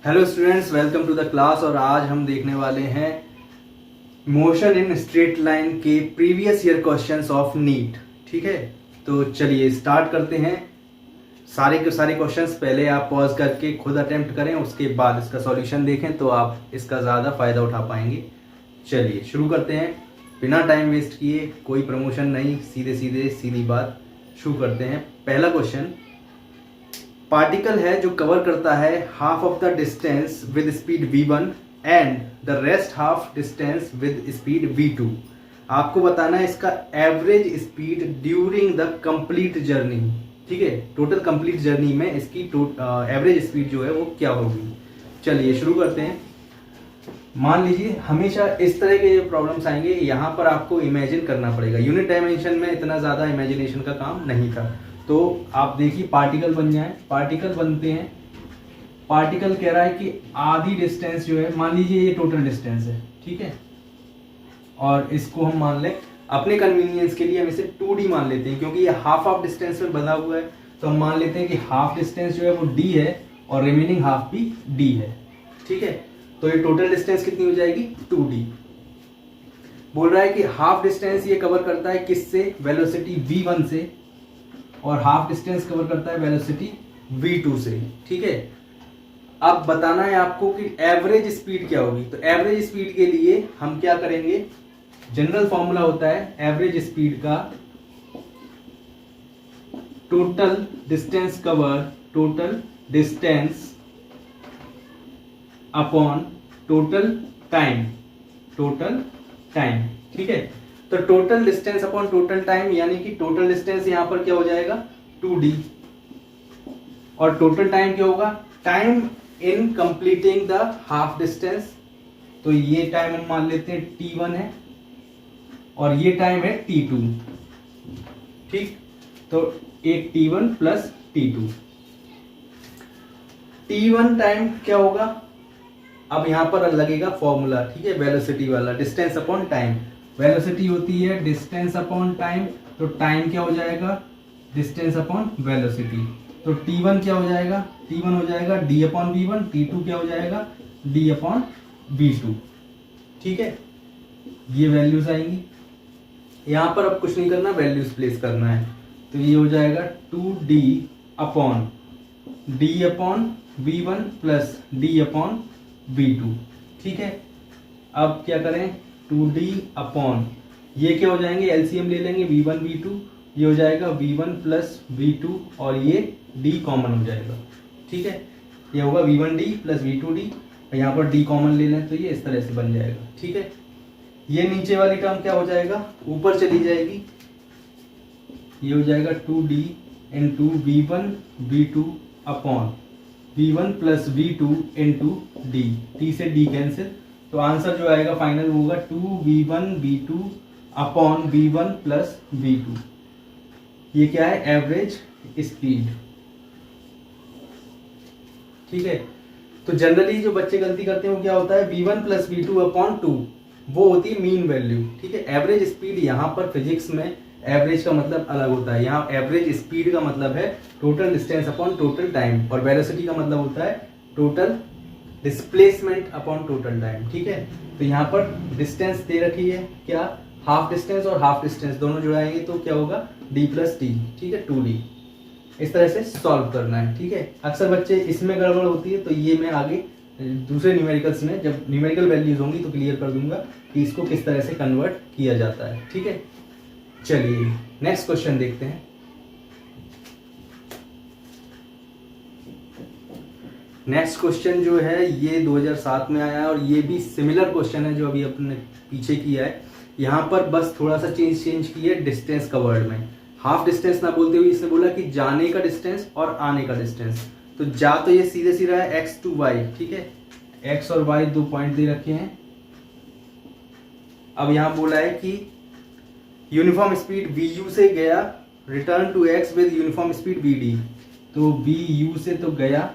Hello students, welcome to the class. और आज हम देखने वाले हैं मोशन इन स्ट्रेट लाइन के previous year questions of NEET. ठीक है, तो चलिए स्टार्ट करते हैं। सारे के सारे क्वेश्चंस पहले आप पॉज करके खुद अटेम्प्ट करें, उसके बाद इसका सॉल्यूशन देखें तो आप इसका ज़्यादा फ़ायदा उठा पाएंगे। चलिए शुरू करते हैं बिना टाइम वेस्ट किए, कोई प्रमोशन नहीं, सीधी बात शुरू करते हैं। पहला क्वेश्चन, पार्टिकल है जो कवर करता है half of the distance with speed v1 and the rest half distance with speed v2। आपको बताना है इसका average speed during the complete journey. ठीक है, टोटल कंप्लीट जर्नी में इसकी एवरेज स्पीड जो है वो क्या होगी। चलिए शुरू करते हैं। मान लीजिए हमेशा इस तरह के प्रॉब्लम्स आएंगे, यहाँ पर आपको इमेजिन करना पड़ेगा। यूनिट डायमेंशन में इतना ज़्यादा इमेजिनेशन का काम नहीं था। तो आप देखिए पार्टिकल बन जाए, पार्टिकल बनते हैं। पार्टिकल कह रहा है कि आधी डिस्टेंस जो है, मान लीजिए ये टोटल डिस्टेंस है, ठीक है, और इसको हम मान लें अपने कन्वीनियंस के लिए, हम इसे 2d मान लेते हैं क्योंकि ये हाफ ऑफ डिस्टेंस में बना हुआ है। तो हम मान लेते हैं कि हाफ डिस्टेंस जो है वो d है और रिमेनिंग हाफ भी d है। ठीक है, तो ये टोटल डिस्टेंस कितनी हो जाएगी, 2d। बोल रहा है कि हाफ डिस्टेंस ये कवर करता है किससे, वेलोसिटी v1 से, और हाफ डिस्टेंस कवर करता है वेलोसिटी v2 से। ठीक है, अब बताना है आपको कि एवरेज स्पीड क्या होगी। तो एवरेज स्पीड के लिए हम क्या करेंगे, जनरल फॉर्मूला होता है एवरेज स्पीड का, total distance cover, total distance upon total time, total time. ठीक है, तो total distance upon total time, यानी कि टोटल डिस्टेंस यहां पर क्या हो जाएगा 2d, और टोटल टाइम क्या होगा, time in completing the half distance. तो ये टाइम हम मान लेते हैं t1 है और ये टाइम है t2। ठीक, तो एक t1 plus t2। t1 time क्या होगा, अब यहां पर लगेगा फॉर्मूला, ठीक है, वेलोसिटी वाला, डिस्टेंस अपॉन टाइम। वेलोसिटी होती है डिस्टेंस अपॉन टाइम, तो टाइम क्या हो जाएगा, डिस्टेंस अपॉन वेलोसिटी। तो t1 क्या हो जाएगा, t1 हो जाएगा d अपॉन v1, t2 क्या हो जाएगा d अपॉन v2। ठीक है, ये वैल्यूज आएंगी। यहां पर अब कुछ नहीं करना, वैल्यूज प्लेस करना है। तो ये हो जाएगा 2d upon d upon v1 plus d upon v2। ठीक है, अब क्या करें, 2d अपॉन ये क्या हो जाएंगे, एलसीएम ले लेंगे, v1 v2, ये हो जाएगा v1 प्लस v2 और ये d कॉमन हो जाएगा। ठीक है, ये होगा v1d प्लस v2d, यहाँ पर d कॉमन ले लें तो ये इस तरह से बन जाएगा। ठीक है, ये नीचे वाली टर्म क्या हो जाएगा, ऊपर चली जाएगी, ये हो जाएगा 2d into v1 v2 upon v1 plus v2 into d से d कैंसिल। तो आंसर जो आएगा फाइनल होगा 2v1 v2 upon v1 plus v2। ये क्या है, एवरेज स्पीड। ठीक है, तो जनरली जो बच्चे गलती करते हैं वो क्या होता है, v1 प्लस v2 अपॉन 2, वो होती है मीन वैल्यू। ठीक है, एवरेज स्पीड यहाँ पर फिजिक्स में एवरेज का मतलब अलग होता है। यहाँ एवरेज स्पीड का मतलब है total distance upon total time, और वेलोसिटी का मतलब होता है total displacement upon total time. ठीक है, तो यहाँ पर डिस्टेंस दे रखी है, क्या, हाफ डिस्टेंस और हाफ डिस्टेंस दोनों जुड़ाएंगे तो क्या होगा d प्लस टी। ठीक है, 2d। इस तरह से सॉल्व करना है। ठीक है, अक्सर बच्चे इसमें गड़बड़ होती है, तो ये मैं आगे दूसरे न्यूमेरिकल्स में जब न्यूमेरिकल वैल्यूज होंगी तो क्लियर कर दूंगा कि इसको किस तरह से कन्वर्ट किया जाता है। ठीक है, चलिए नेक्स्ट क्वेश्चन देखते हैं। नेक्स्ट क्वेश्चन जो है ये 2007 में आया है और ये भी सिमिलर क्वेश्चन है जो अभी अपने पीछे किया है। यहाँ पर बस थोड़ा सा चेंज की है डिस्टेंस कवर्ड में। हाफ डिस्टेंस ना बोलते हुए इसने बोला कि जाने का डिस्टेंस और आने का डिस्टेंस। तो जा तो ये सीधे सीधा है x टू y। ठीक है, x और y दो पॉइंट दे रखे हैं। अब यहाँ बोला है कि यूनिफॉर्म स्पीड vu से गया, return to x with uniform speed vd। तो vu से तो गया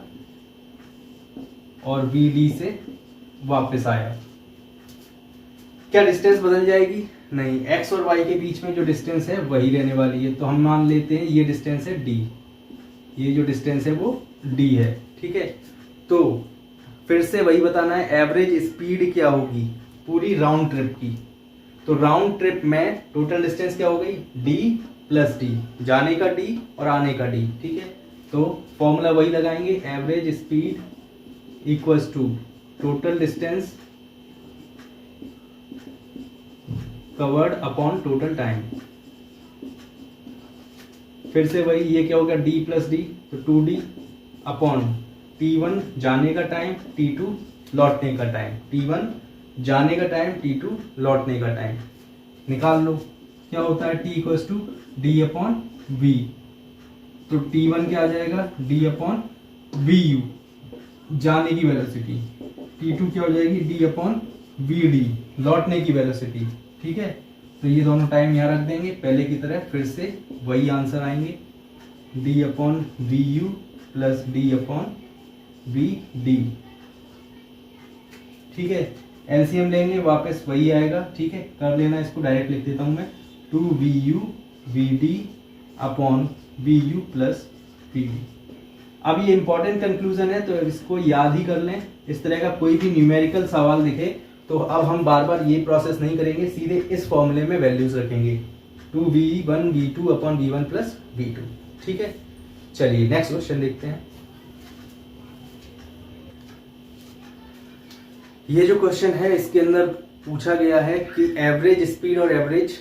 और vd से वापस आया। क्या डिस्टेंस बदल जाएगी, नहीं, x और y के बीच में जो डिस्टेंस है वही रहने वाली है। तो हम मान लेते हैं ये डिस्टेंस है d, ये जो डिस्टेंस है वो d है। ठीक है, तो फिर से वही बताना है एवरेज स्पीड क्या होगी पूरी राउंड ट्रिप की। तो राउंड ट्रिप में टोटल डिस्टेंस क्या हो गई d प्लस डी, जाने का d और आने का d, ठीक है। तो फॉर्मूला वही लगाएंगे, average speed equals to total distance covered upon total time. फिर से वही, ये क्या हो गया d प्लस डी, तो 2d अपॉन t1 जाने का टाइम, t2 लौटने का टाइम, t1 जाने का टाइम, t2 लौटने का टाइम निकाल लो। क्या होता है t equals to d upon v, तो t1 क्या आ जाएगा d अपॉन वी यू जाने की वेलोसिटी, t2 क्या हो जाएगी d अपॉन वी डी लौटने की वेलोसिटी, ठीक है। तो ये दोनों टाइम यहाँ रख देंगे पहले की तरह, फिर से वही आंसर आएंगे d upon v u plus d upon v d, ठीक है। एलसीएम लेंगे वापस वही आएगा, ठीक है। कर लेना, इसको डायरेक्ट लिख देता हूं मैं, 2vu vd upon vu plus vd। अब ये इंपॉर्टेंट कंक्लूजन है, तो इसको याद ही कर लें। इस तरह का कोई भी न्यूमेरिकल सवाल दिखे तो अब हम बार बार ये प्रोसेस नहीं करेंगे, सीधे इस फॉर्मूले में वैल्यूज रखेंगे, 2v1 v2 upon v1 plus v2, ठीक है। चलिए नेक्स्ट क्वेश्चन देखते हैं। ये जो क्वेश्चन है इसके अंदर पूछा गया है कि एवरेज स्पीड और एवरेज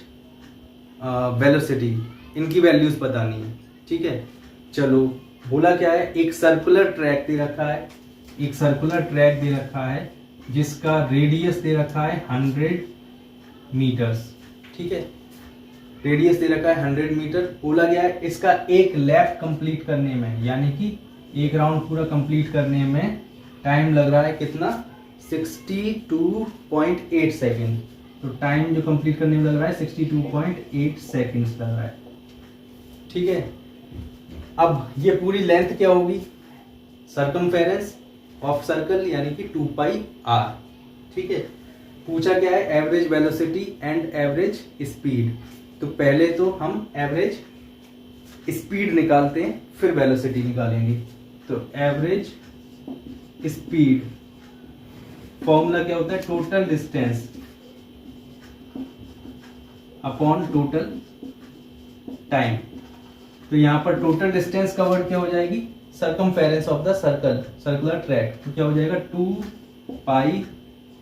वेलोसिटी इनकी वैल्यूज बतानी है, ठीक है। चलो बोला क्या है, एक सर्कुलर ट्रैक दे रखा है, एक सर्कुलर ट्रैक दे रखा है जिसका रेडियस दे रखा है 100 मीटर्स, ठीक है। रेडियस दे रखा है 100 मीटर। बोला गया है इसका एक लैप कंप्लीट करने में, यानी कि एक राउंड पूरा कंप्लीट करने में टाइम लग रहा है कितना, 62.8 सेकेंड। तो टाइम जो कंप्लीट करने में लग रहा है 62.8 सेकेंड्स लग रहा है, ठीक है। अब ये पूरी लेंथ क्या होगी, सर्कमफेरेंस ऑफ सर्कल यानी कि 2 पाई r, ठीक है। पूछा क्या है average velocity and average speed. तो पहले तो हम एवरेज स्पीड निकालते हैं फिर वेलोसिटी निकालेंगे। तो एवरेज स्पीड फॉर्मूला क्या होता है, total distance upon total time. तो यहां पर टोटल डिस्टेंस कवर्ड क्या हो जाएगी, circumference of the circle, circular track, तो क्या हो जाएगा 2 पाई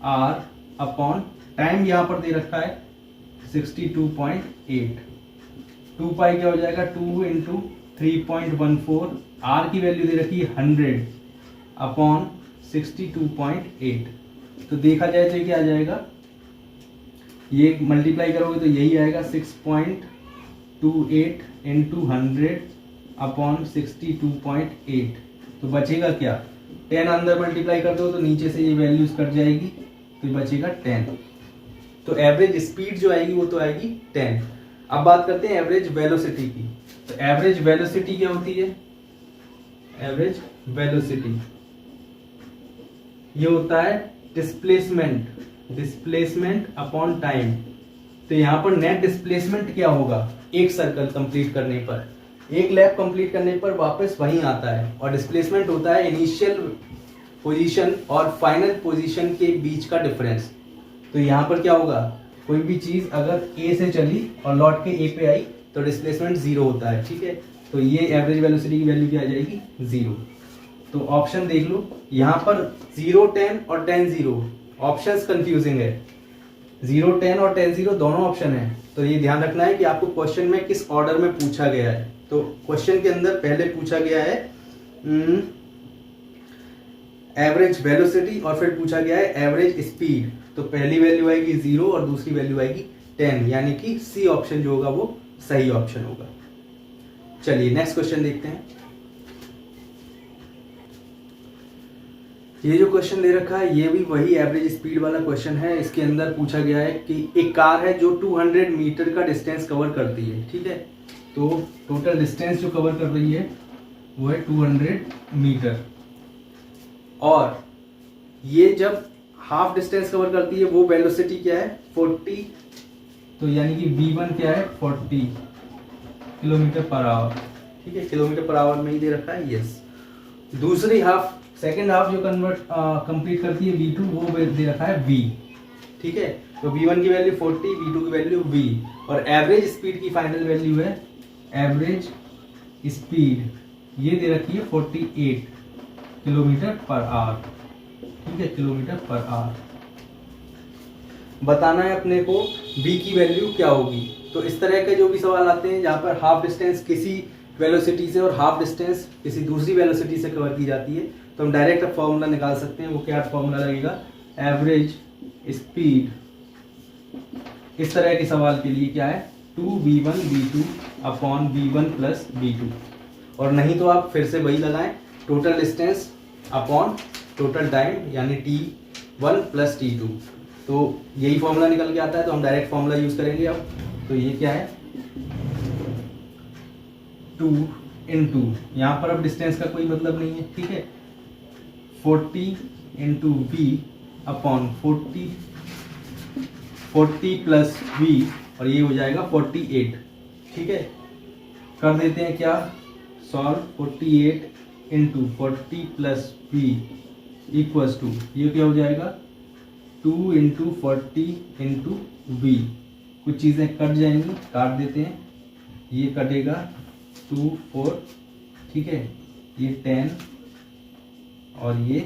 r अपॉन टाइम यहां पर दे रखा है 62.8। 2 पाई क्या हो जाएगा 2 इंटू 3.14, r की वैल्यू दे रखी है 100 अपॉन 62.8। तो देखा जाए तो क्या आ जाएगा, ये मल्टीप्लाई करोगे तो यही आएगा 6.28 इंटू 100 अपॉन 62.8। तो बचेगा क्या, 10 अंदर मल्टीप्लाई कर दो तो नीचे से ये वैल्यूज कट जाएगी, तो बचेगा 10। तो एवरेज स्पीड जो आएगी वो तो आएगी 10। अब बात करते हैं एवरेज वेलोसिटी की। तो एवरेज वेलोसिटी क्या होती है, एवरेज वेलोसिटी ये होता है डिस्प्लेसमेंट, डिस्प्लेसमेंट अपॉन टाइम। तो यहां पर नेट डिस्प्लेसमेंट क्या होगा, एक सर्कल कंप्लीट करने पर, एक लैप कंप्लीट करने पर वापस वहीं आता है, और डिस्प्लेसमेंट होता है इनिशियल पोजीशन और फाइनल पोजीशन के बीच का डिफरेंस। तो यहाँ पर क्या होगा, कोई भी चीज अगर ए से चली और लौट के ए पे आई तो डिस्प्लेसमेंट 0 होता है, ठीक है। तो ये एवरेज वेलोसिटी की वैल्यू क्या आ जाएगी 0। तो ऑप्शन देख लो, यहाँ पर 0 10 और 10 0 ऑप्शंस कंफ्यूजिंग है, 0 10 और 10 0 दोनों ऑप्शन है। तो ये ध्यान रखना है कि आपको क्वेश्चन में किस ऑर्डर में पूछा गया है। तो क्वेश्चन के अंदर पहले पूछा गया है एवरेज वेलोसिटी और फिर पूछा गया है एवरेज स्पीड। तो पहली वैल्यू आएगी 0 और दूसरी वैल्यू आएगी 10, यानी कि सी ऑप्शन जो होगा वो सही ऑप्शन होगा। चलिए नेक्स्ट क्वेश्चन देखते हैं। ये जो क्वेश्चन दे रखा है ये भी वही एवरेज स्पीड वाला क्वेश्चन है। इसके अंदर पूछा गया है कि एक कार है जो 200 मीटर का डिस्टेंस कवर करती है, ठीक है। तो टोटल डिस्टेंस जो कवर कर रही है वो है 200 मीटर, और ये जब हाफ डिस्टेंस कवर करती है वो वेलोसिटी क्या है 40। तो यानी कि v1 क्या है 40 किलोमीटर पर आवर, ठीक है। किलोमीटर पर आवर में ही दे रखा है, यस। दूसरी हाफ, सेकेंड हाफ जो कंप्लीट करती है V2, वो दे रखा है V, ठीक है। तो V1 की वैल्यू 40, V2 की वैल्यू V, और एवरेज स्पीड की फाइनल वैल्यू है, एवरेज स्पीड ये दे रखी है 48 किलोमीटर पर आवर, ठीक है, किलोमीटर पर आवर। बताना है अपने को V की वैल्यू क्या होगी। तो इस तरह के जो भी सवाल आते हैं जहाँ पर हाफ डिस्टेंस किसी वेलोसिटी से और हाफ डिस्टेंस किसी दूसरी वेलोसिटी से कवर की जाती है, तो हम डायरेक्ट फॉर्मूला निकाल सकते हैं। वो क्या फॉर्मूला लगेगा, एवरेज स्पीड। इस तरह के सवाल के लिए क्या है, 2v1 v2 upon v1 plus v2, और नहीं तो आप फिर से वही लगाएं, total distance upon total time, यानी t1 प्लस t2। तो यही फॉर्मूला निकल के आता है, तो हम डायरेक्ट फॉर्मूला यूज करेंगे अब। तो ये क्या है, 2 इंटू, यहाँ पर अब डिस्टेंस का कोई मतलब नहीं है, ठीक है, 40 into v upon 40 plus v, और ये हो जाएगा 48, ठीक है। कर देते हैं क्या, solve, 48 into 40 plus v equals to, ये क्या हो जाएगा, 2 इंटू 40 इंटू वी। कुछ चीज़ें कट जाएंगी, काट देते हैं, ये कटेगा 2 4, ठीक है, ये 10 और ये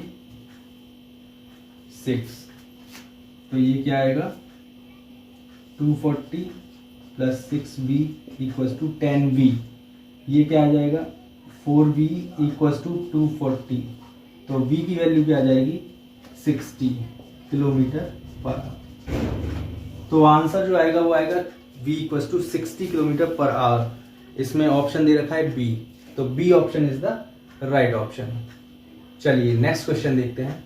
6, तो ये क्या आएगा, 240 plus 6v equals to 10v। ये क्या आ जाएगा, 4v इक्वल्स टू 240, तो v की वैल्यू क्या आ जाएगी, 60 किलोमीटर पर आवर। तो आंसर जो आएगा वो आएगा v equals to 60 kilometre per hour. इसमें ऑप्शन दे रखा है B, तो B option is the right option. चलिए नेक्स्ट क्वेश्चन देखते हैं।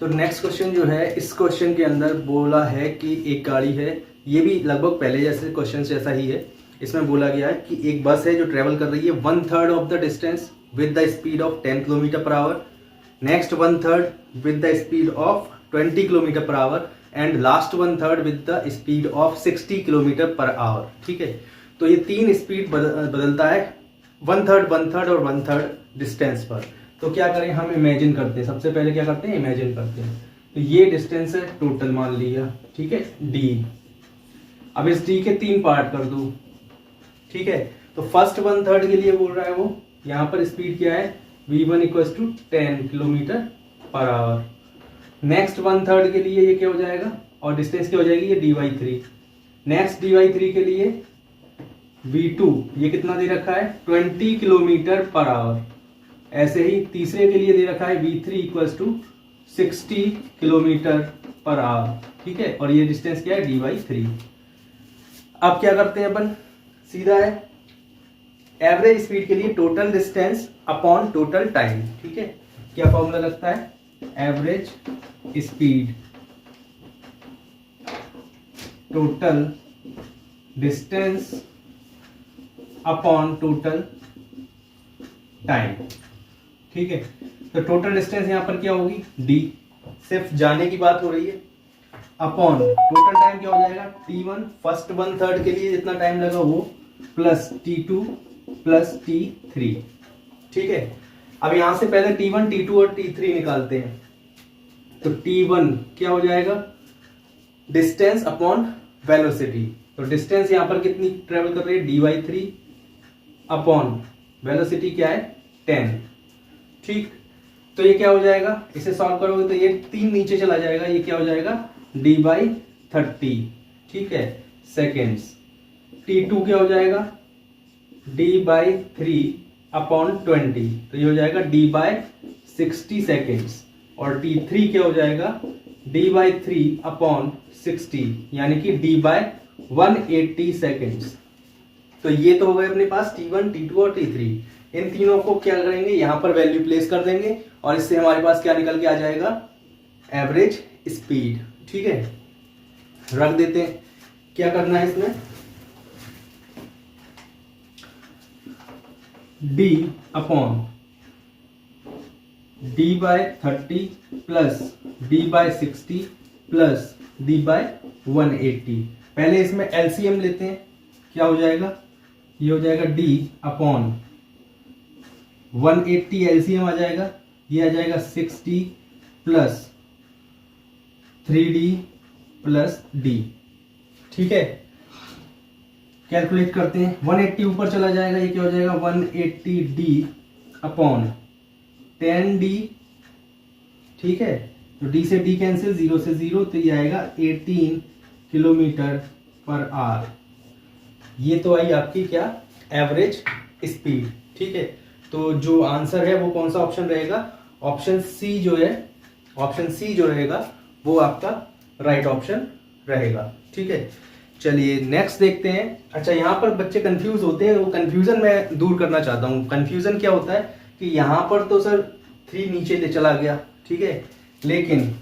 तो नेक्स्ट क्वेश्चन जो है, इस क्वेश्चन के अंदर बोला है कि एक गाड़ी है, ये भी लगभग पहले जैसे क्वेश्चन जैसा ही है। इसमें बोला गया है कि एक बस है जो ट्रेवल कर रही है 1/3 of the distance with the speed of 10 kilometre per hour, next 1/3 with the speed of 20 kilometre per our, and last 1/3 with the speed of 60 kilometre per hour, ठीक है। तो ये तीन स्पीड बदलता है 1/3, 1/3 और 1/3 डिस्टेंस पर। तो क्या करें, हम इमेजिन करते हैं, सबसे पहले क्या करते हैं, इमेजिन करते हैं। तो ये डिस्टेंस है टोटल, मान लिया, ठीक है, d। अब इस d के 3 पार्ट कर दो, ठीक है। तो फर्स्ट 1/3 के लिए बोल रहा है वो, यहाँ पर स्पीड क्या है, v1 equals to 10 kilometre per hour. Next 1/3 के लिए ये क्या हो जाएगा, और डिस्टेंस क्या हो जाएगी, ये d/3। नेक्स्ट d/3 के लिए v2 ये कितना दे रखा है, 20 किलोमीटर पर आवर। ऐसे ही तीसरे के लिए दे रखा है v3 equals to 60 kilometre per hour, ठीक है, और ये डिस्टेंस क्या है, d/3। अब क्या करते हैं अपन, सीधा है एवरेज स्पीड के लिए total distance upon total time, ठीक है। क्या फॉर्मूला लगता है, average speed total distance upon total time, ठीक है। तो टोटल डिस्टेंस यहां पर क्या होगी, d, सिर्फ जाने की बात हो रही है, अपॉन टोटल टाइम क्या हो जाएगा, t1 फर्स्ट 1/3 के लिए जितना टाइम लगा वो, प्लस t2 प्लस t3, ठीक है। अब यहां से पहले t1, t2 और t3 निकालते हैं। तो t1 क्या हो जाएगा, डिस्टेंस अपॉन वेलोसिटी। तो डिस्टेंस यहां पर कितनी ट्रेवल कर रही है, d/3 अपॉन वेलोसिटी क्या है, 10, ठीक। तो ये क्या हो जाएगा, इसे सॉल्व करोगे तो ये 3 नीचे चला जाएगा, ये क्या हो जाएगा, d/30, ठीक है, सेकेंड्स। t2 क्या हो जाएगा, d/3 अपॉन 20, तो ये हो जाएगा d/60 सेकेंड्स। और t3 क्या हो जाएगा, d/3 अपॉन 60, यानी कि d/180 सेकेंड्स। तो ये तो हो गए अपने पास t1, t2 और t3। इन तीनों को क्या करेंगे, यहां पर वैल्यू प्लेस कर देंगे, और इससे हमारे पास क्या निकल के आ जाएगा, एवरेज स्पीड, ठीक है। रख देते हैं, क्या करना है इसमें, d upon d/30 plus d/60 plus d/180। पहले इसमें एलसीएम लेते हैं, क्या हो जाएगा, ये हो जाएगा d अपॉन 180 एलसीएम आ जाएगा, ये आ जाएगा 6D plus 3D plus D। ठीक है, कैलकुलेट करते हैं। 180 ऊपर चला जाएगा, ये क्या हो जाएगा 180D अपॉन 10D। ठीक है, तो D से D कैंसिल, 0 से 0, तो ये आएगा 18 किलोमीटर पर आवर। ये तो आई आपकी क्या, एवरेज स्पीड। ठीक है, तो जो आंसर है वो कौन सा ऑप्शन रहेगा, ऑप्शन सी जो है, ऑप्शन सी जो रहेगा वो आपका राइट ऑप्शन रहेगा। ठीक है, चलिए नेक्स्ट देखते हैं। अच्छा, यहाँ पर बच्चे कंफ्यूज होते हैं, वो कंफ्यूजन मैं दूर करना चाहता हूँ। कंफ्यूजन क्या होता है कि यहाँ पर तो सर 3 नीचे ले चला गया, ठीक है, लेकिन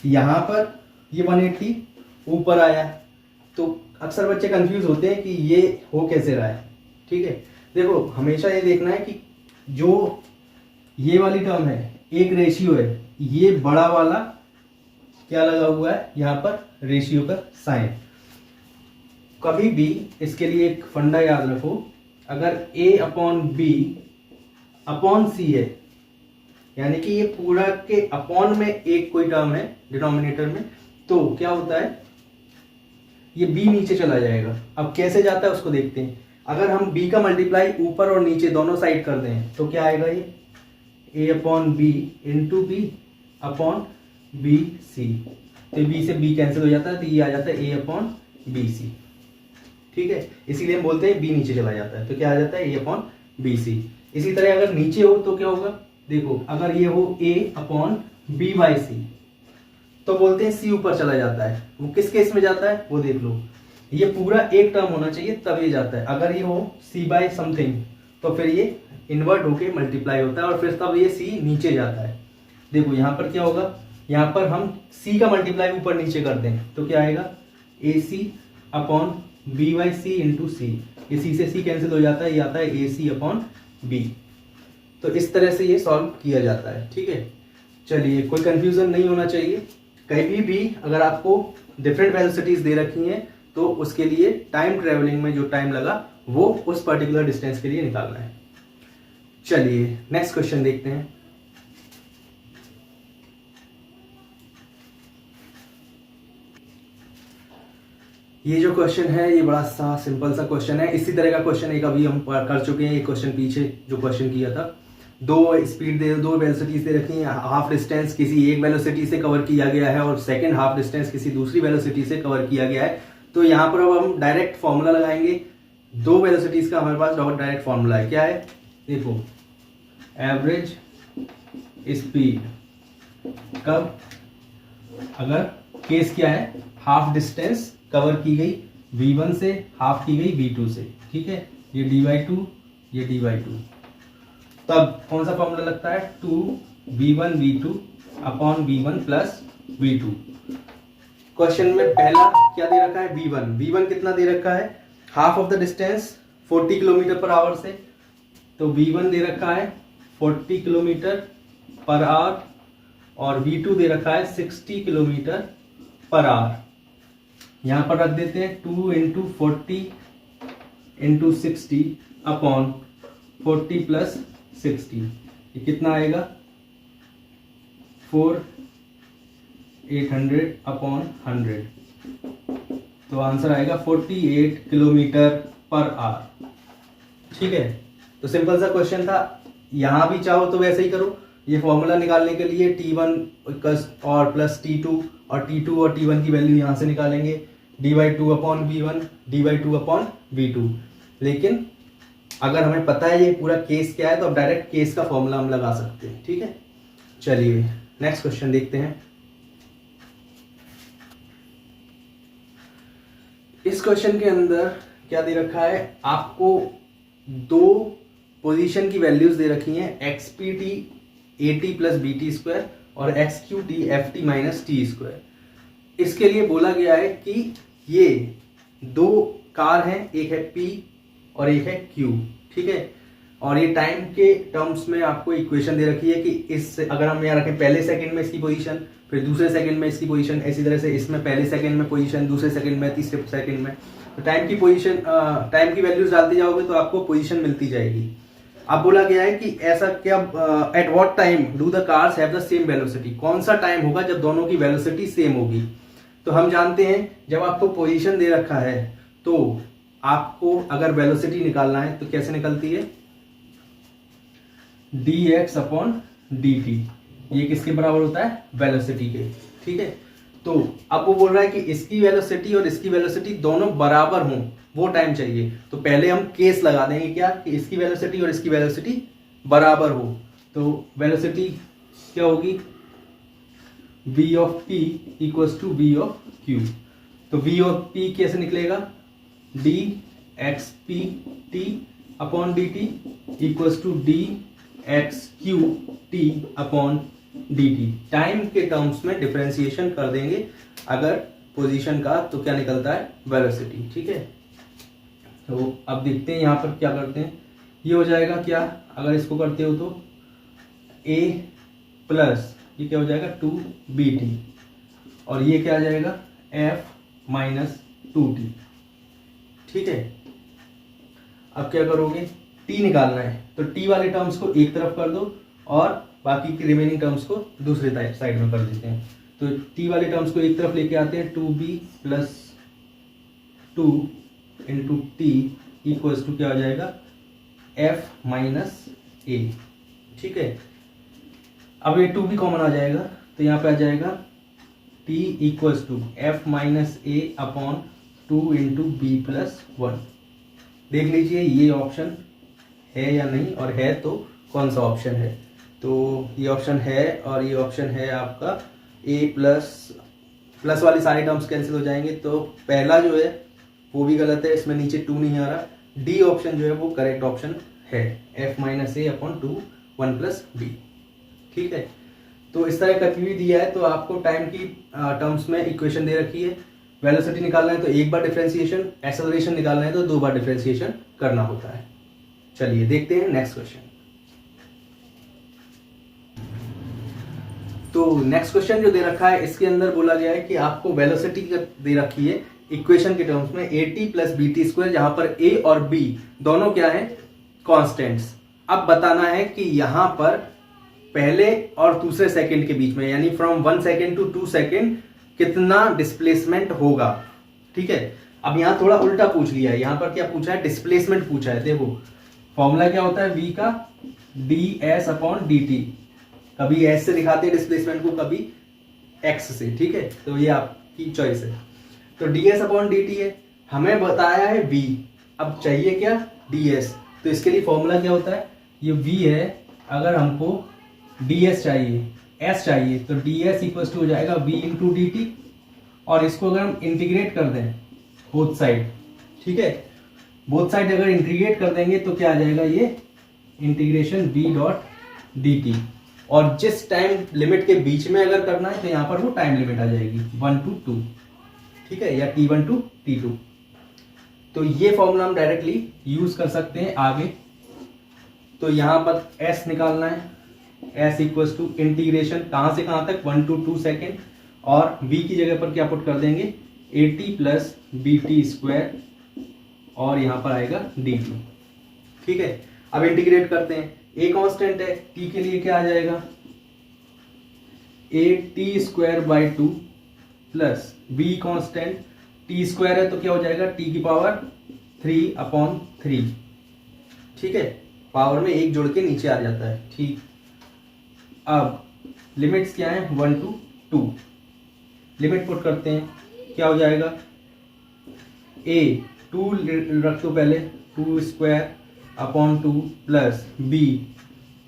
यहाँ पर ये 180 ऊपर आया, तो अक्सर बच्चे कंफ्यूज होते हैं कि ये हो कैसे रहा है। ठीक है, देखो हमेशा ये देखना है कि जो ये वाली टर्म है, एक रेशियो है, ये बड़ा वाला क्या लगा हुआ है यहाँ पर, रेशियो का साइन। कभी भी इसके लिए एक फंडा याद रखो, अगर a upon b upon c है, यानी कि ये पूरा के अपॉन में एक कोई टर्म है डिनोमिनेटर में, तो क्या होता है ये b नीचे चला जाएगा। अब कैसे जाता है उसको देखते हैं। अगर हम b का मल्टीप्लाई ऊपर और नीचे दोनों साइड कर दें तो क्या आएगा, ये a upon b into b upon b c, तो b से b कैंसिल हो जाता है, तो ये आ जाता है a अपॉन बी सी। ठीक है, इसीलिए हम बोलते हैं b नीचे चला जाता है, तो क्या आ जाता है a अपॉन बी सी। इसी तरह अगर नीचे हो तो क्या होगा, देखो अगर ये हो a अपॉन बी बाई सी, तो बोलते हैं c ऊपर चला जाता है। वो किस केस में जाता है वो देख लो, ये पूरा एक टर्म होना चाहिए तब ये जाता है। अगर ये हो c बाई समथिंग तो फिर ये इन्वर्ट होके मल्टीप्लाई होता है और फिर तब ये c नीचे जाता है। देखो यहाँ पर क्या होगा, यहाँ पर हम c का मल्टीप्लाई ऊपर नीचे कर दें तो क्या आएगा, A C upon B by C into C, ये सी से सी कैंसिल हो जाता है, ये आता है ए सी अपॉन बी। तो इस तरह से ये सॉल्व किया जाता है। ठीक है, चलिए कोई कंफ्यूजन नहीं होना चाहिए। कहीं भी अगर आपको डिफरेंट वेलोसिटीज दे रखी हैं तो उसके लिए टाइम ट्रेवलिंग में जो टाइम लगा वो उस पर्टिकुलर डिस्टेंस के लिए निकालना है। चलिए नेक्स्ट क्वेश्चन देखते हैं। ये जो क्वेश्चन है ये बड़ा सा सिंपल सा क्वेश्चन है। इसी तरह का क्वेश्चन एक अभी हम कर चुके हैं, ये क्वेश्चन पीछे जो क्वेश्चन किया था। दो स्पीड दे, दो वेलोसिटीज दे रखी हैं, हाफ डिस्टेंस किसी एक वेलोसिटी से कवर किया गया है और सेकंड हाफ डिस्टेंस किसी दूसरी वेलोसिटी से कवर किया गया है। तो यहाँ पर अब हम डायरेक्ट फॉर्मूला लगाएंगे। दो वेलोसिटीज का हमारे पास डायरेक्ट फॉर्मूला है, क्या है, देखो एवरेज स्पीड कब, अगर केस क्या है, हाफ डिस्टेंस कवर की गई v1 से, हाफ की गई v2 से। ठीक है, ये d/2, ये d/2, तब कौन सा फॉर्मूला लगता है, 2v1 v2 upon v1 plus v2। Question में पहला क्या दे रखा है, v1 कितना दे रखा है, half of the distance 40 kilometre per our से, तो v1 दे रखा है 40 किलोमीटर पर आवर और v2 दे रखा है 60 किलोमीटर पर आवर। यहां पर रख देते हैं 2 इंटू 40 इंटू 60 अपॉन 40 प्लस 60, ये कितना आएगा 4800 अपॉन 100, तो आंसर आएगा 48 किलोमीटर पर आवर। ठीक है, तो सिंपल सा क्वेश्चन था। यहां भी चाहो तो वैसे ही करो। ये फॉर्मूला निकालने के लिए T1 और प्लस T2 और T2 और T1 की वैल्यू यहां से निकालेंगे, d/2 upon v1 d/2 upon v2। लेकिन अगर हमें पता है ये पूरा केस क्या है तो अब डायरेक्ट केस का फॉर्मूला हम लगा सकते हैं। ठीक है, चलिए नेक्स्ट क्वेश्चन देखते हैं। इस क्वेश्चन के अंदर क्या दे रखा है, आपको दो पोजीशन की वैल्यूज दे रखी हैं, xpt at plus bt square और xqt ft minus T square. इसके लिए बोला गया है कि ये दो कार हैं, एक है P और एक है Q। ठीक है, और ये टाइम के टर्म्स में आपको इक्वेशन दे रखी है कि इस अगर हम यहाँ रखें पहले सेकंड में इसकी पोजीशन, फिर दूसरे सेकंड में इसकी पोजीशन, इसी तरह से इसमें पहले सेकंड में पोजीशन, दूसरे सेकंड में, तीसरे सेकंड में, तो टाइम की पोजीशन, टाइम की वैल्यूज डालते जाओगे तो आपको पोजीशन मिलती जाएगी। अब बोला गया है कि ऐसा क्या, at what time do the cars have the same velocity, कौन सा टाइम होगा जब दोनों की वेलोसिटी सेम होगी। तो हम जानते हैं जब आपको पोजीशन दे रखा है तो आपको अगर वेलोसिटी निकालना है तो कैसे निकलती है, dx अपॉन dt, ये किसके बराबर होता है, वेलोसिटी के। ठीक है, तो अब वो बोल रहा है कि इसकी वेलोसिटी और इसकी वेलोसिटी दोनों बराबर हों, वो टाइम चाहिए। तो पहले हम केस लगा देंगे क्या, कि इसकी वेलोसिटी और इसकी वेलोसिटी बराबर हो। तो वेलोसिटी क्या होगी, v of p equals to v of q। तो v ऑफ p कैसे निकलेगा, dx p t upon dt equals to dx q t upon dt। Time के टर्म्स में डिफरेंशिएशन कर देंगे अगर पोजीशन का, तो क्या निकलता है, वेलोसिटी। ठीक है, तो अब देखते हैं यहाँ पर क्या करते हैं। ये हो जाएगा क्या, अगर इसको करते हो तो a प्लस ये क्या हो जाएगा 2bt, और ये क्या आ जाएगा f माइनस 2t। ठीक है, अब क्या करोगे, t निकालना है तो t वाले टर्म्स को एक तरफ कर दो और बाकी की रिमेनिंग टर्म्स को दूसरे साइड में कर देते हैं। तो t वाले टर्म्स को एक तरफ लेके आते हैं, 2b plus 2 into t equals to क्या हो जाएगा, f माइनस a। ठीक है, अब ये 2b कॉमन आ जाएगा तो यहाँ पे आ जाएगा t equals to f minus a upon 2 into b plus 1। देख लीजिए ये ऑप्शन है या नहीं, और है तो कौन सा ऑप्शन है। तो ये ऑप्शन है और ये ऑप्शन है आपका a प्लस वाली सारी टर्म्स कैंसिल हो जाएंगे, तो पहला जो है वो भी गलत है, इसमें नीचे 2 नहीं आ रहा। डी ऑप्शन जो है वो करेक्ट ऑप्शन है, f माइनस ए अपॉन 2 1 प्लस बी। ठीक है, तो इस तरह कभी भी दिया है तो आपको टाइम की टर्म्स में इक्वेशन दे रखी है, वेलोसिटी निकालना है तो एक बार डिफरेंशिएशन, एक्सेलरेशन निकालना है तो 2 बार डिफरेंशिएशन करना होता है। चलिए देखते हैं नेक्स्ट क्वेश्चन। तो नेक्स्ट क्वेश्चन जो दे रखा है इसके अंदर बोला गया है कि आपको वेलोसिटी दे रखी है इक्वेशन के टर्म्स में at plus b t square, जहां पर a और b दोनों क्या है, कॉन्स्टेंट्स। अब बताना है कि यहां पर पहले और दूसरे सेकंड के बीच में, यानी फ्रॉम 1 सेकंड टू 2 सेकंड कितना डिस्प्लेसमेंट होगा। ठीक है, अब यहां थोड़ा उल्टा पूछ लिया है, यहां पर क्या पूछा है, डिस्प्लेसमेंट पूछा है। देखो फॉर्मूला क्या होता है, v का ds अपॉन dt, कभी s से दिखाते हैं डिस्प्लेसमेंट को, कभी x से। ठीक है, तो ये आपकी चॉइस है। तो ds अपॉन dt है, हमें बताया है v, अब चाहिए क्या, ds। तो इसके लिए फॉर्मूला क्या होता है, ये v है, अगर हमको ds चाहिए, s चाहिए, तो ds इक्वल्स टू हो जाएगा v इंटू डी टी, और इसको अगर हम इंटीग्रेट कर दें बोथ साइड, ठीक है, बोथ साइड अगर इंटीग्रेट कर देंगे तो क्या आ जाएगा, ये integration v dot D T. और जिस टाइम लिमिट के बीच में अगर करना है तो यहाँ पर वो टाइम लिमिट आ जाएगी 1 to 2, ठीक है, या t1 to t2। तो ये फॉर्मूला हम डायरेक्टली यूज कर सकते हैं आगे। तो यहाँ पर s निकालना है, s इक्वल्स टू इंटीग्रेशन कहाँ से कहाँ तक, 1 to 2 सेकेंड, और v की जगह पर क्या पुट कर देंगे, at plus b t square, और यहाँ पर आएगा dt। ठीक है, अब इंटीग्रेट करते हैं, a कांस्टेंट है, t के लिए क्या आ जाएगा, a t square by 2 plus b constant, t square है तो क्या हो जाएगा, t की पावर 3 अपॉन 3। ठीक है, पावर में एक जोड़ के नीचे आ जाता है। ठीक, अब लिमिट्स क्या है, 1 to 2, लिमिट पुट करते हैं, क्या हो जाएगा, a 2 रख दो पहले, 2 square upon 2 plus b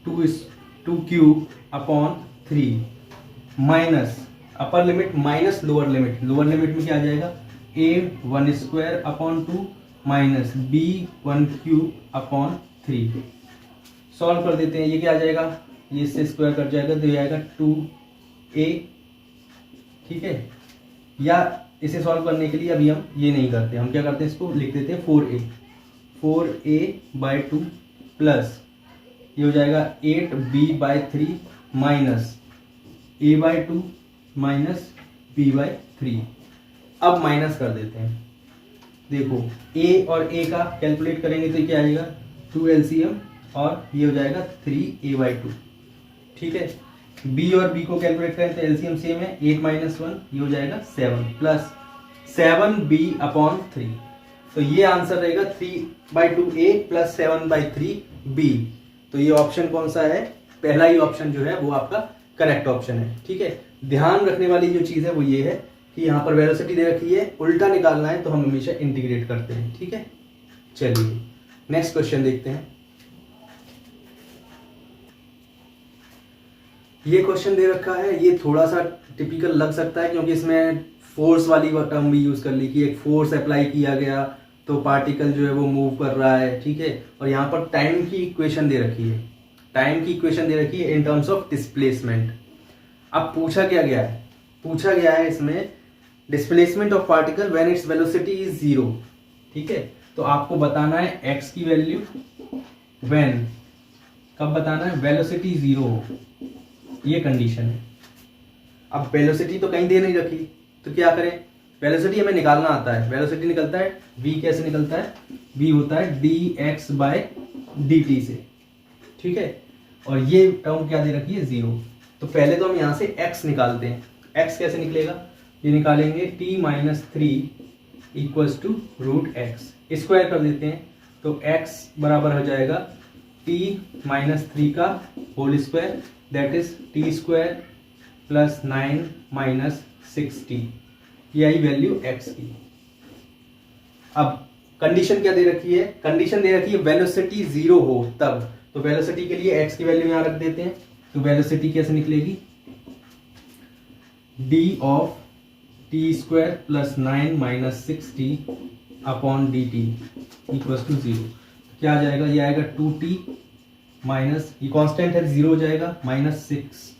2 cube upon 3 minus upper limit minus lower limit, lower limit में क्या आ जाएगा, a 1 square upon 2 minus b 1 cube upon 3। Solve कर देते हैं, ये क्या आ जाएगा, ये इससे स्क्वायर कट जाएगा तो ये आएगा 2a। ठीक है, या इसे सॉल्व करने के लिए अभी हम ये नहीं करते, हम क्या करते हैं, इसको लिख देते हैं 4a बाई 2 प्लस ये हो जाएगा 8b by 3 minus a by 2 minus b by 3। अब माइनस कर देते हैं, देखो a और a का कैलकुलेट करेंगे तो क्या आएगा, 2 LCM और ये हो जाएगा 3a/2। ठीक है, b और b को कैलकुलेट करें तो एलसीएम सेम है, 8 - 1 ये हो जाएगा 7 प्लस 7b/3। तो ये आंसर रहेगा 3/2a प्लस 7/3b। तो ये ऑप्शन कौन सा है? पहला ही ऑप्शन जो है वो आपका करेक्ट ऑप्शन है। ठीक है, ध्यान रखने वाली जो चीज है वो ये है कि यहाँ पर वेलोसिटी दे रखी है, उल्टा निकालना है तो हम हमेशा इंटीग्रेट करते हैं। ठीक है, चलिए नेक्स्ट क्वेश्चन देखते हैं। ये क्वेश्चन दे रखा है, ये थोड़ा सा टिपिकल लग सकता है क्योंकि इसमें फोर्स वाली टर्म भी यूज कर ली कि एक फोर्स अप्लाई किया गया तो पार्टिकल जो है वो मूव कर रहा है। ठीक है, और यहाँ पर टाइम की इक्वेशन दे रखी है, टाइम की इक्वेशन दे रखी है इन टर्म्स ऑफ डिस्प्लेसमेंट। अब पूछा क्या गया है? पूछा गया है इसमें displacement of particle when its velocity is 0। ठीक है, तो आपको बताना है एक्स की वैल्यू व्हेन, कब बताना है? वेलोसिटी 0 हो, ये कंडीशन है। अब वेलोसिटी तो कहीं दे नहीं रखी तो क्या करें? वेलोसिटी हमें निकालना आता है, वेलोसिटी निकलता है v, कैसे निकलता है? v होता है dx/dt से। ठीक है, और ये टर्म क्या दे रखी है? 0। तो पहले तो हम यहां से x निकालते हैं। x कैसे निकलेगा? ये निकालेंगे t - 3 = √x, स्क्वायर कर देते हैं तो x बराबर हो जाएगा t - 3 का whole square, that is t² + 9 - 6t। ये आई वैल्यू x की। अब कंडीशन क्या दे रखी है? कंडीशन दे रखी है वेलोसिटी 0 हो तब, तो वेलोसिटी के लिए x की वैल्यू यहां रख देते हैं। तो वेलोसिटी कैसे निकलेगी? d of t² + 9 - 6t upon dt = 0। क्या आ जाएगा? ये आएगा 2t माइनस, ये कांस्टेंट है 0 हो जाएगा, -6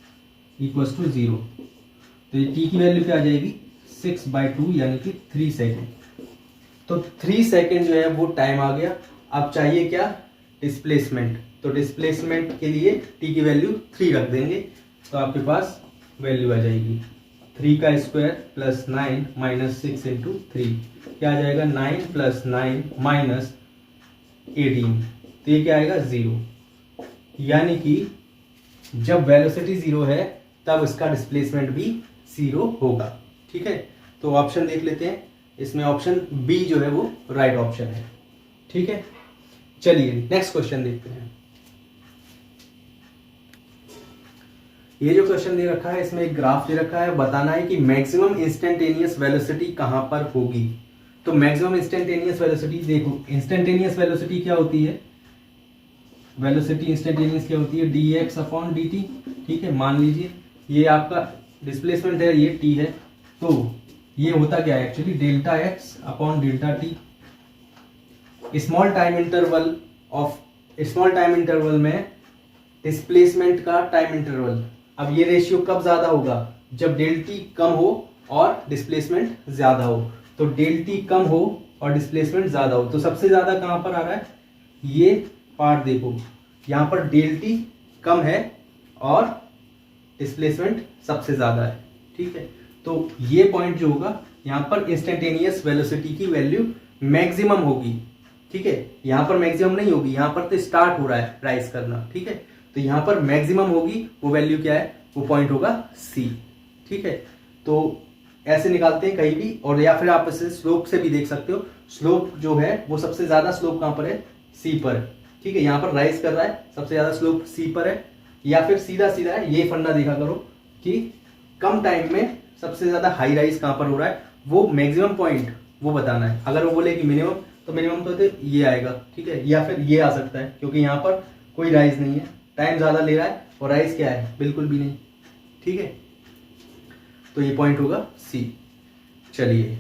= 0। तो ये t की वैल्यू क्या आ जाएगी? 6/2 यानी कि 3 सेकेंड। तो 3 सेकेंड जो है वो टाइम आ गया। अब चाहिए क्या? डिस्प्लेसमेंट। तो डिस्प्लेसमेंट के लिए t की वैल्यू 3 रख देंगे तो आपके पास वैल्यू आ जाएगी 3 का स्क्वायर + 9 - 6 × 3। क्या आ जाएगा? 9 + 9 - 18। तो ये क्या आएगा? 0। यानी कि जब वेलोसिटी 0 है तब इसका डिस्प्लेसमेंट भी 0 होगा। ठीक है, तो ऑप्शन देख लेते हैं। इसमें ऑप्शन बी जो है वो राइट ऑप्शन है। ठीक है, चलिए नेक्स्ट क्वेश्चन देखते हैं। ये जो क्वेश्चन दे रखा है इसमें एक ग्राफ दे रखा है, बताना है कि मैक्सिमम इंस्टेंटेनियस वेलोसिटी कहां पर होगी। तो मैक्सिमम इंस्टेंटेनियस वेलोसिटी देखो, इंस्टेंटेनियस वेलोसिटी क्या होती है? वेलोसिटी इंस्टेंटेनियस क्या होती है? dx/dt। ठीक है, मान लीजिए ये आपका डिस्प्लेसमेंट है, ये t है, तो ये होता क्या है actually? Δx/Δt। Small time interval में डिस्प्लेसमेंट का टाइम इंटरवल। अब ये रेशियो कब ज्यादा होगा? जब ΔT कम हो और डिस्प्लेसमेंट ज्यादा हो। तो ΔT कम हो और डिस्प्लेसमेंट ज्यादा हो तो सबसे ज्यादा कहां पर आ रहा है? ये पार्ट देखो, यहां पर ΔT कम है और डिस्प्लेसमेंट सबसे ज्यादा है। ठीक है, तो ये पॉइंट जो होगा यहां पर इंस्टेंटेनियस वेलोसिटी की वैल्यू मैक्सिमम होगी। ठीक है, यहां पर मैक्सिमम नहीं होगी, यहां पर तो स्टार्ट हो रहा है राइज करना। ठीक है, तो यहां पर मैक्सिमम होगी, वो वैल्यू क्या है? वो पॉइंट होगा सी। ठीक है, तो ऐसे निकालते हैं कहीं भी, और या फिर आप इसे स्लोप से भी देख सकते हो। स्लोप जो है वो सबसे ज्यादा स्लोप कहां पर है? सी पर। ठीक है, यहां पर राइज कर रहा है, सबसे ज्यादा स्लोप सी पर है। या फिर सीधा सीधा है, ये फंडा देखा करो कि कम टाइम में सबसे ज्यादा हाई राइज कहां पर हो रहा है, वो मैक्सिमम पॉइंट वो बताना है। अगर वो बोले कि मिनिमम, तो मिनिमम तो ये आएगा। ठीक है, या फिर ये आ सकता है क्योंकि यहाँ पर कोई राइज नहीं है, टाइम ज्यादा ले रहा है और राइज क्या है? बिल्कुल भी नहीं। ठीक है, तो ये पॉइंट होगा सी। चलिए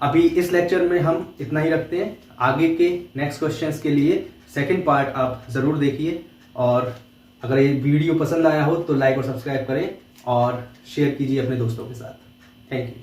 अभी इस लेक्चर में हम इतना ही रखते हैं। आगे के नेक्स्ट क्वेश्चंस के लिए सेकंड पार्ट आप जरूर देखिए, और अगर ये वीडियो पसंद आया हो तो लाइक और सब्सक्राइब करें और शेयर कीजिए अपने दोस्तों के साथ। Thank you.